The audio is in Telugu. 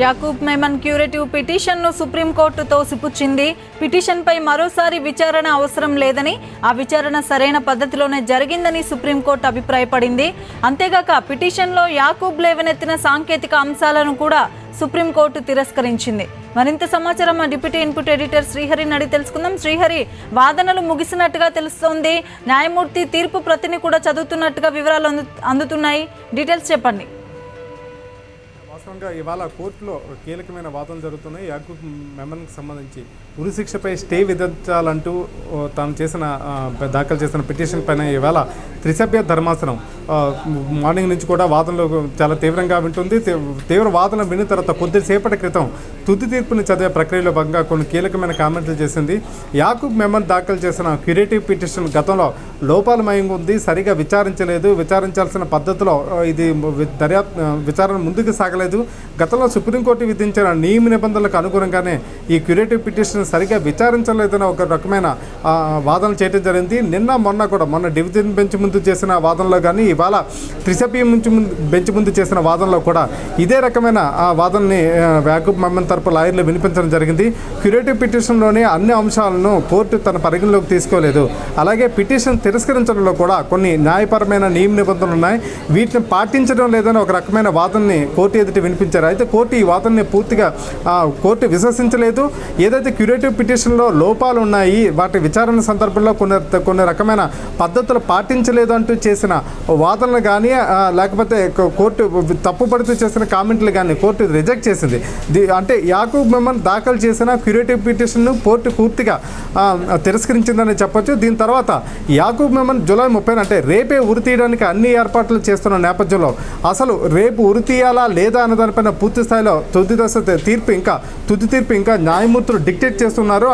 యాకూబ్ మెమన్ క్యూరేటివ్ పిటిషన్ను సుప్రీంకోర్టు తోసిపుచ్చింది. పిటిషన్పై మరోసారి విచారణ అవసరం లేదని, ఆ విచారణ సరైన పద్ధతిలోనే జరిగిందని సుప్రీంకోర్టు అభిప్రాయపడింది. అంతేగాక పిటిషన్లో యాకూబ్ లేవనెత్తిన సాంకేతిక అంశాలను కూడా సుప్రీంకోర్టు తిరస్కరించింది. మరింత సమాచారం మా డిప్యూటీ ఇన్పుట్ ఎడిటర్ శ్రీహరిని అడిగి తెలుసుకుందాం. శ్రీహరి, వాదనలు ముగిసినట్టుగా తెలుస్తోంది. న్యాయమూర్తి తీర్పు ప్రతిని కూడా చదువుతున్నట్టుగా వివరాలు అందుతున్నాయి. డీటెయిల్స్ చెప్పండి. వాస్తవంగా ఇవాళ కోర్టులో కీలకమైన వాదనలు జరుగుతున్నాయి. యాకూబ్ మెమన్కి సంబంధించి ఉరిశిక్షపై స్టే విధించాలంటూ దాఖలు చేసిన పిటిషన్ పైన ఇవాళ త్రిసభ్య ధర్మాసనం మార్నింగ్ నుంచి కూడా వాదనలు చాలా తీవ్రంగా వింటుంది. తీవ్ర వాదన విన్న తర్వాత కొద్దిసేపటి క్రితం తుది తీర్పుని చదివే ప్రక్రియలో భాగంగా కొన్ని కీలకమైన కామెంట్లు చేసింది. యాకూబ్ మెమన్ దాఖలు చేసిన క్యూరేటివ్ పిటిషన్ గతంలో లోపాలమయంగా ఉంది, సరిగా విచారించలేదు, విచారించాల్సిన పద్ధతిలో ఇది విచారణ ముందుకు సాగలేదు. గతంలో సుప్రీంకోర్టు విధించిన నియమ నిబంధనలకు అనుగుణంగానే ఈ క్యూరేటివ్ పిటిషన్ సరిగా విచారించలేదని ఒక రకమైన వాదనలు చేయడం జరిగింది. మొన్న డివిజన్ బెంచ్ ముందు చేసిన వాదనలో కానీ ఇవాళ త్రిసభ్య బెంచ్ ముందు చేసిన వాదనలో కూడా ఇదే రకమైన వాదనని యాకూబ్ మెమన్ తరపు లాయర్లు వినిపించడం జరిగింది. క్యూరేటివ్ పిటిషన్లోని అన్ని అంశాలను కోర్టు తన పరిగణలోకి తీసుకోలేదు. అలాగే పిటిషన్ తిరస్కరించడంలో కూడా కొన్ని న్యాయపరమైన నియమ నిబంధనలు ఉన్నాయి, వీటిని పాటించడం లేదని ఒక రకమైన వాదనని కోర్టు ఎదుటి వినిపించారు. అయితే కోర్టు ఈ వాదనని పూర్తిగా కోర్టు విశ్వసించలేదు. ఏదైతే క్యూరేటివ్ పిటిషన్లో లోపాలు ఉన్నాయి, వాటి విచారణ సందర్భంలో కొన్ని రకమైన పద్ధతులు పాటించలేదు అంటూ చేసిన వాదనలు కానీ లేకపోతే కోర్టు తప్పుపడుతూ చేసిన కామెంట్లు కానీ కోర్టు రిజెక్ట్ చేసింది. అంటే యాకూబ్ మెమన్ దాఖలు చేసిన క్యూరేటివ్ పిటిషన్ను కోర్టు పూర్తిగా తిరస్కరించిందని చెప్పొచ్చు. దీని తర్వాత యాకూబ్ మెమన్ జూలై 30 అంటే రేపే ఉరి తీయడానికి అన్ని ఏర్పాట్లు చేస్తున్న నేపథ్యంలో అసలు రేపు ఉరి తీయాలా లేదా అన్న దానిపైన పూర్తి స్థాయిలో తుది తీర్పు ఇంకా న్యాయమూర్తులు డిక్టేట్ చేస్తున్నారు.